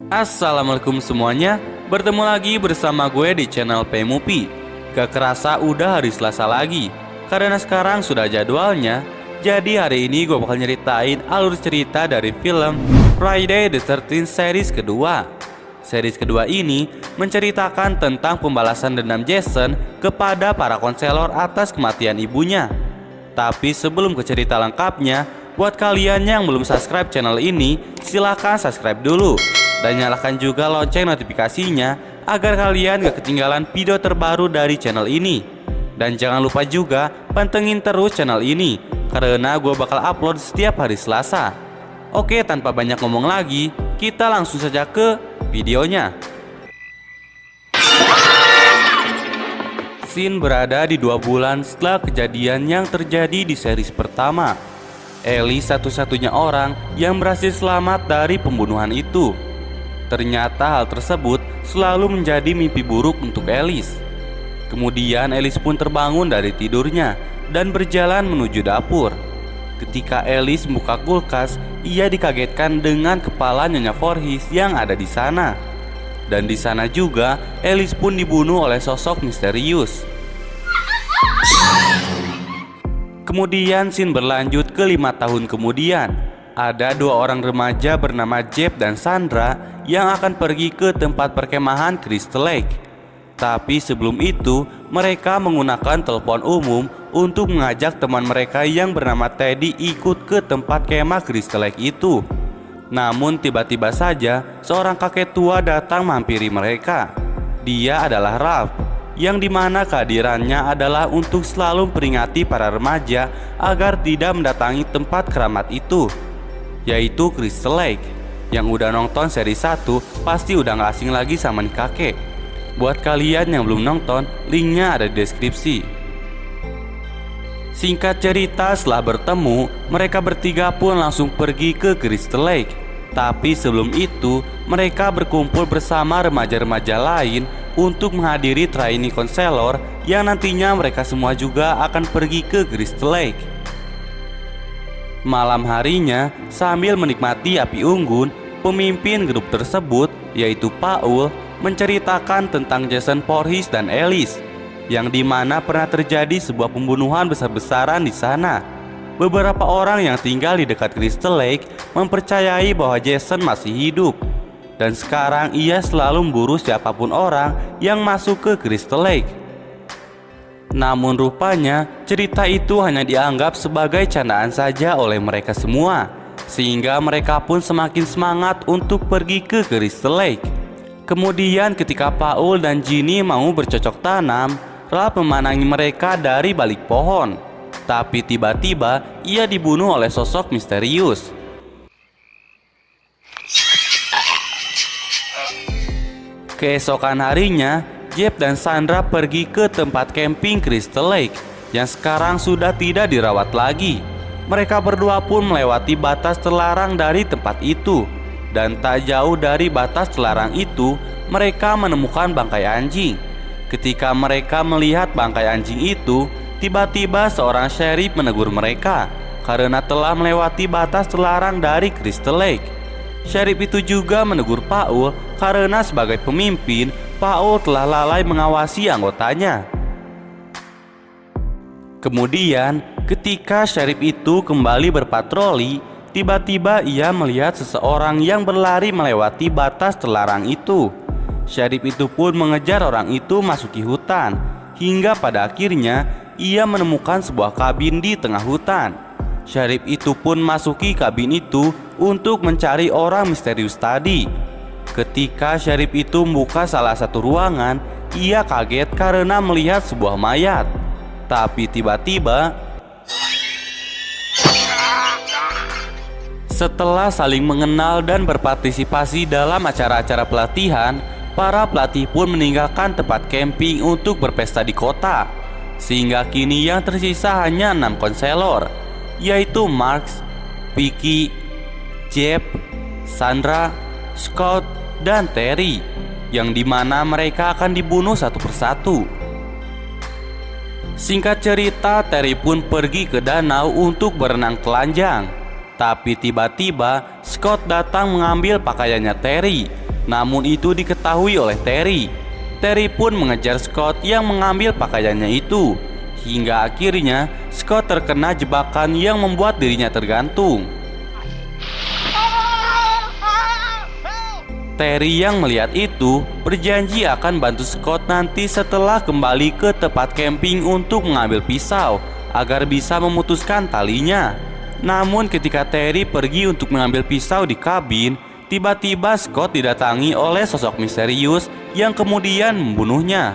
Assalamualaikum semuanya, bertemu lagi bersama gue di channel Pemupi. Gak kerasa udah hari Selasa lagi, karena sekarang sudah jadwalnya. Jadi hari ini gue bakal nyeritain alur cerita dari film Friday the 13th series kedua. Series kedua ini menceritakan tentang pembalasan dendam Jason kepada para konselor atas kematian ibunya. Tapi sebelum ke cerita lengkapnya, buat kalian yang belum subscribe channel ini, silahkan subscribe dulu dan nyalakan juga lonceng notifikasinya agar kalian gak ketinggalan video terbaru dari channel ini. Dan jangan lupa juga pantengin terus channel ini, karena gue bakal upload setiap hari Selasa. Oke, tanpa banyak ngomong lagi, kita langsung saja ke videonya. Scene berada di 2 bulan setelah kejadian yang terjadi di series pertama. Ellie satu-satunya orang yang berhasil selamat dari pembunuhan itu. Ternyata hal tersebut selalu menjadi mimpi buruk untuk Alice. Kemudian Alice pun terbangun dari tidurnya dan berjalan menuju dapur. Ketika Alice membuka kulkas, ia dikagetkan dengan kepala Nyonya Voorhees yang ada di sana. Dan di sana juga Alice pun dibunuh oleh sosok misterius. Kemudian scene berlanjut ke 5 tahun kemudian. Ada 2 orang remaja bernama Jeb dan Sandra yang akan pergi ke tempat perkemahan Crystal Lake. Tapi sebelum itu, mereka menggunakan telepon umum untuk mengajak teman mereka yang bernama Teddy ikut ke tempat kemah Crystal Lake itu. Namun tiba-tiba saja seorang kakek tua datang menghampiri mereka. Dia adalah Ralph, yang dimana kehadirannya adalah untuk selalu memperingati para remaja agar tidak mendatangi tempat keramat itu, yaitu Crystal Lake. Yang udah nonton seri 1 pasti udah gak asing lagi sama nih kakek. Buat kalian yang belum nonton, linknya ada di deskripsi. Singkat cerita, setelah bertemu, mereka bertiga pun langsung pergi ke Crystal Lake. Tapi sebelum itu, mereka berkumpul bersama remaja-remaja lain untuk menghadiri trainee konselor yang nantinya mereka semua juga akan pergi ke Crystal Lake. Malam harinya, sambil menikmati api unggun, pemimpin grup tersebut, yaitu Paul, menceritakan tentang Jason Voorhees dan Alice, yang dimana pernah terjadi sebuah pembunuhan besar-besaran di sana. Beberapa orang yang tinggal di dekat Crystal Lake mempercayai bahwa Jason masih hidup, dan sekarang ia selalu memburu siapapun orang yang masuk ke Crystal Lake. Namun rupanya cerita itu hanya dianggap sebagai candaan saja oleh mereka semua, sehingga mereka pun semakin semangat untuk pergi ke Crystal Lake. Kemudian ketika Paul dan Ginny mau bercocok tanam, Ralph memandangi mereka dari balik pohon. Tapi tiba-tiba ia dibunuh oleh sosok misterius. Keesokan harinya, Jeb dan Sandra pergi ke tempat camping Crystal Lake yang sekarang sudah tidak dirawat lagi. Mereka berdua pun melewati batas terlarang dari tempat itu. Dan tak jauh dari batas terlarang itu, mereka menemukan bangkai anjing. Ketika mereka melihat bangkai anjing itu, tiba-tiba seorang sheriff menegur mereka karena telah melewati batas terlarang dari Crystal Lake. Sheriff itu juga menegur Paul karena sebagai pemimpin, Paul telah lalai mengawasi anggotanya. Kemudian, ketika sheriff itu kembali berpatroli, tiba-tiba ia melihat seseorang yang berlari melewati batas terlarang itu. Sheriff itu pun mengejar orang itu masuki hutan, hingga pada akhirnya ia menemukan sebuah kabin di tengah hutan. Sheriff itu pun masuki kabin itu untuk mencari orang misterius tadi. Ketika sheriff itu membuka salah satu ruangan, ia kaget karena melihat sebuah mayat. Tapi tiba-tiba, setelah saling mengenal dan berpartisipasi dalam acara-acara pelatihan, para pelatih pun meninggalkan tempat camping untuk berpesta di kota. Sehingga kini yang tersisa hanya 6 konselor, yaitu Marks, Vicky, Jeb, Sandra, Scott, dan Terry, yang dimana mereka akan dibunuh satu persatu. Singkat cerita, Terry pun pergi ke danau untuk berenang telanjang. Tapi tiba-tiba Scott datang mengambil pakaiannya Terry Namun itu diketahui oleh Terry. Terry pun mengejar Scott yang mengambil pakaiannya itu. Hingga akhirnya Scott terkena jebakan yang membuat dirinya tergantung. Terry yang melihat itu berjanji akan bantu Scott nanti setelah kembali ke tempat camping untuk mengambil pisau agar bisa memutuskan talinya. Namun ketika Terry pergi untuk mengambil pisau di kabin, tiba-tiba Scott didatangi oleh sosok misterius yang kemudian membunuhnya.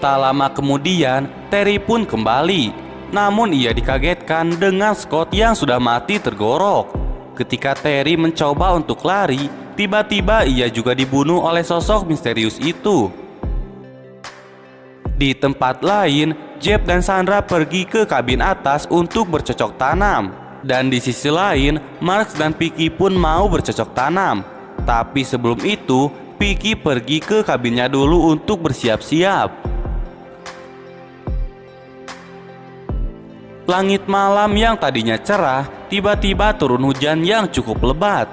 Tak lama kemudian, Terry pun kembali. Namun ia dikagetkan dengan Scott yang sudah mati tergorok. Ketika Terry mencoba untuk lari, tiba-tiba ia juga dibunuh oleh sosok misterius itu. Di tempat lain, Jeb dan Sandra pergi ke kabin atas untuk bercocok tanam. Dan di sisi lain, Mark dan Vicky pun mau bercocok tanam. Tapi sebelum itu, Vicky pergi ke kabinnya dulu untuk bersiap-siap. Langit malam yang tadinya cerah, tiba-tiba turun hujan yang cukup lebat.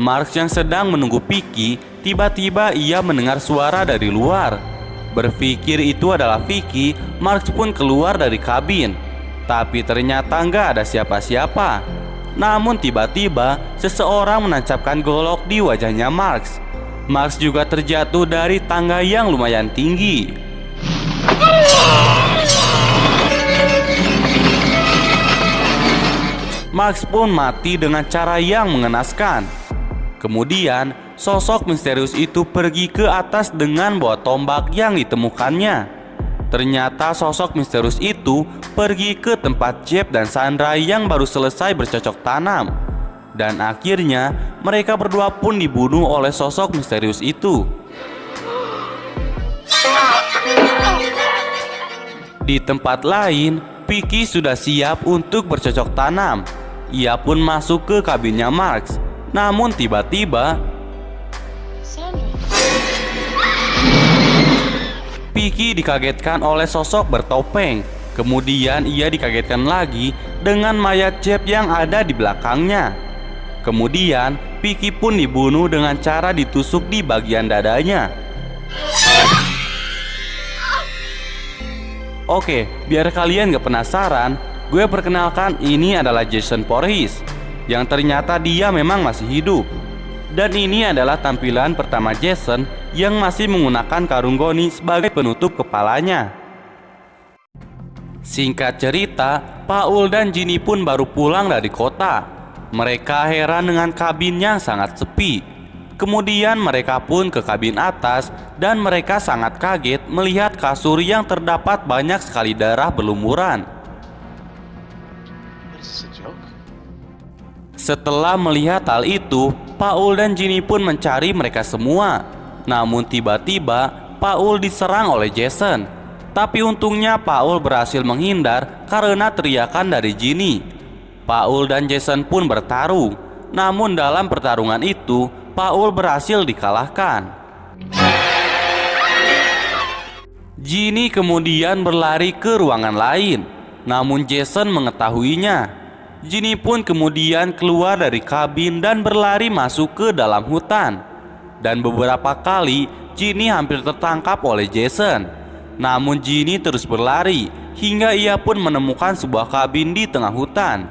Mark yang sedang menunggu Vicky, tiba-tiba ia mendengar suara dari luar. Berpikir itu adalah Vicky, Mark pun keluar dari kabin. Tapi ternyata nggak ada siapa-siapa. Namun tiba-tiba seseorang menancapkan golok di wajahnya Mark. Mark juga terjatuh dari tangga yang lumayan tinggi. Mark pun mati dengan cara yang mengenaskan. Kemudian, sosok misterius itu pergi ke atas dengan bawa tombak yang ditemukannya. Ternyata sosok misterius itu pergi ke tempat Jeb dan Sandra yang baru selesai bercocok tanam. Dan akhirnya, mereka berdua pun dibunuh oleh sosok misterius itu. Di tempat lain, Vicky sudah siap untuk bercocok tanam. Ia pun masuk ke kabinnya Mark. Namun tiba-tiba Vicky dikagetkan oleh sosok bertopeng. Kemudian ia dikagetkan lagi dengan mayat Jeb yang ada di belakangnya. Kemudian Vicky pun dibunuh dengan cara ditusuk di bagian dadanya. Oke, biar kalian gak penasaran, gue perkenalkan ini adalah Jason Voorhees, yang ternyata dia memang masih hidup. Dan ini adalah tampilan pertama Jason yang masih menggunakan karung goni sebagai penutup kepalanya. Singkat cerita, Paul dan Ginny pun baru pulang dari kota. Mereka heran dengan kabin yang sangat sepi. Kemudian mereka pun ke kabin atas dan mereka sangat kaget melihat kasur yang terdapat banyak sekali darah berlumuran. Setelah melihat hal itu, Paul dan Ginny pun mencari mereka semua. Namun tiba-tiba Paul diserang oleh Jason. Tapi untungnya Paul berhasil menghindar karena teriakan dari Ginny. Paul dan Jason pun bertarung. Namun dalam pertarungan itu, Paul berhasil dikalahkan. Ginny kemudian berlari ke ruangan lain. Namun Jason mengetahuinya. Ginny pun kemudian keluar dari kabin dan berlari masuk ke dalam hutan. Dan beberapa kali Ginny hampir tertangkap oleh Jason. Namun Ginny terus berlari hingga ia pun menemukan sebuah kabin di tengah hutan.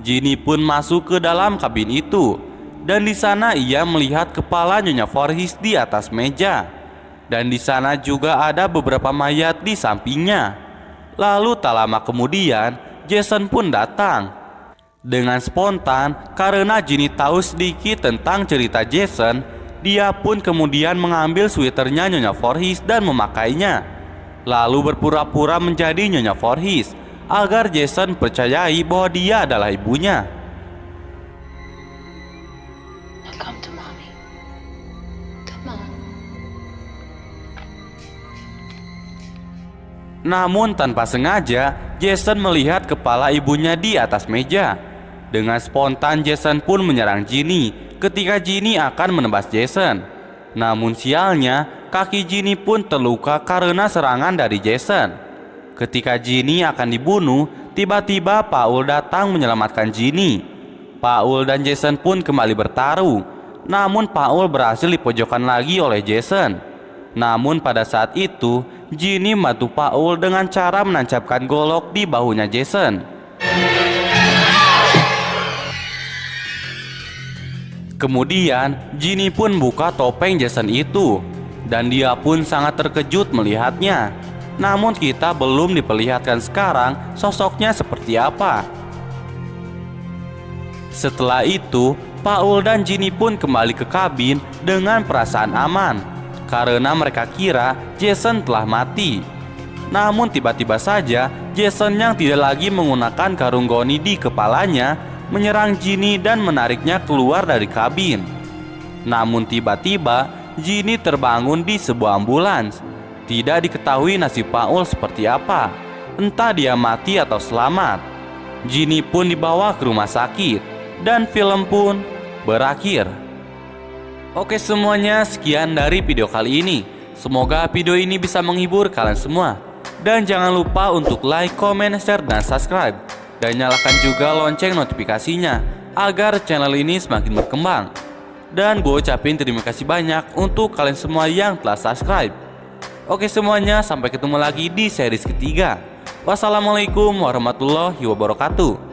Ginny pun masuk ke dalam kabin itu. Dan di sana ia melihat kepala Nyonya Voorhees di atas meja. Dan di sana juga ada beberapa mayat di sampingnya. Lalu tak lama kemudian Jason pun datang. Dengan spontan, karena Ginny tahu sedikit tentang cerita Jason, dia pun kemudian mengambil sweaternya Nyonya Voorhees dan memakainya. Lalu berpura-pura menjadi Nyonya Voorhees agar Jason percayai bahwa dia adalah ibunya. Namun tanpa sengaja, Jason melihat kepala ibunya di atas meja. Dengan spontan Jason pun menyerang Ginny ketika Ginny akan menebas Jason. Namun sialnya, kaki Ginny pun terluka karena serangan dari Jason. Ketika Ginny akan dibunuh, tiba-tiba Paul datang menyelamatkan Ginny. Paul dan Jason pun kembali bertarung. Namun Paul berhasil dipojokkan lagi oleh Jason. Namun pada saat itu, Ginny membantu Paul dengan cara menancapkan golok di bahunya Jason. Kemudian, Ginny pun buka topeng Jason itu, dan dia pun sangat terkejut melihatnya. Namun kita belum diperlihatkan sekarang sosoknya seperti apa. Setelah itu, Paul dan Ginny pun kembali ke kabin dengan perasaan aman, karena mereka kira Jason telah mati. Namun tiba-tiba saja Jason yang tidak lagi menggunakan karung goni di kepalanya menyerang Ginny dan menariknya keluar dari kabin. Namun tiba-tiba Ginny terbangun di sebuah ambulans. Tidak diketahui nasib Paul seperti apa, entah dia mati atau selamat. Ginny pun dibawa ke rumah sakit dan film pun berakhir. Oke semuanya, sekian dari video kali ini. Semoga video ini bisa menghibur kalian semua. Dan jangan lupa untuk like, comment, share, dan subscribe. Dan nyalakan juga lonceng notifikasinya agar channel ini semakin berkembang. Dan gue ucapin terima kasih banyak untuk kalian semua yang telah subscribe. Oke semuanya, sampai ketemu lagi di series ketiga. Wassalamualaikum warahmatullahi wabarakatuh.